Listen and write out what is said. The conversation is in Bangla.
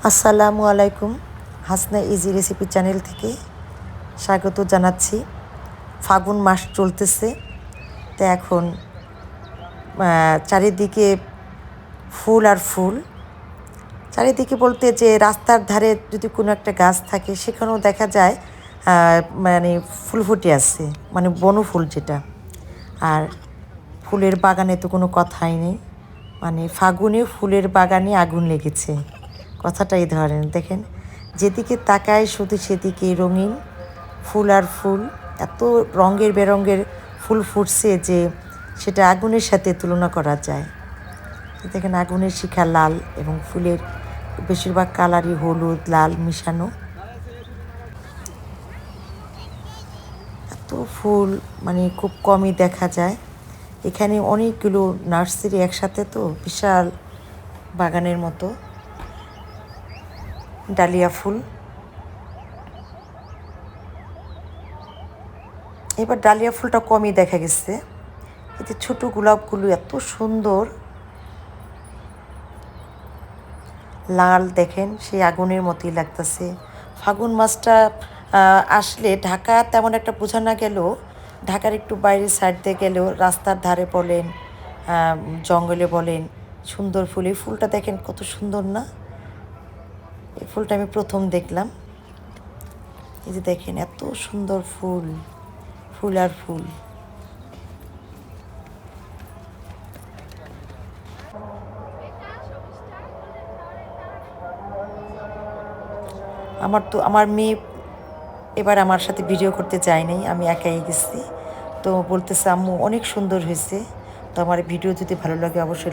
আসসালামু আলাইকুম। হাসনা ইজি রেসিপি চ্যানেল থেকে স্বাগত জানাচ্ছি। ফাগুন মাস চলতেছে, তো এখন চারিদিকে ফুল আর ফুল। চারিদিকে বলতে যে রাস্তার ধারে যদি কোনো একটা গাছ থাকে সেখানেও দেখা যায় মানে ফুল ফুটে আছে, মানে বনফুল যেটা। আর ফুলের বাগানে তো কোনো কথাই নেই, মানে ফাগুনে ফুলের বাগানে আগুন লেগেছে, কথাটাই ধরেন। দেখেন, যেদিকে তাকায় শুধু সেদিকে রঙিন ফুল আর ফুল। এত রঙের বেরঙের ফুল ফুটছে যে সেটা আগুনের সাথে তুলনা করা যায়। দেখেন, আগুনের শিখা লাল এবং ফুলের বেশিরভাগ কালারই হলুদ লাল মিশানো। এত ফুল মানে খুব কমই দেখা যায় এখানে। অনেকগুলো নার্সারি একসাথে, তো বিশাল বাগানের মতো। ডালিয়া ফুল, এবার ডালিয়া ফুলটা কমই দেখা গেছে। এই যে ছোটো গোলাপগুলো এত সুন্দর লাল, দেখেন সেই আগুনের মতোই লাগতেছে। ফাগুন মাসটা আসলে ঢাকা তেমন একটা বোঝা না গেলেও, ঢাকার একটু বাইরের সাইড দিয়ে গেলেও রাস্তার ধারে বলেন জঙ্গলে বলেন সুন্দর ফুল। এই ফুলটা দেখেন কত সুন্দর না? এই ফুলটা আমি প্রথম দেখলাম। এই যে দেখেন এত সুন্দর ফুল, ফুল আর ফুল। আমার মেয়ে এবার আমার সাথে ভিডিও করতে চায় নাই, আমি একাই গেছি। তো বলতেছে আম্মু অনেক সুন্দর হয়েছে। তো আমার ভিডিও যদি ভালো লাগে অবশ্যই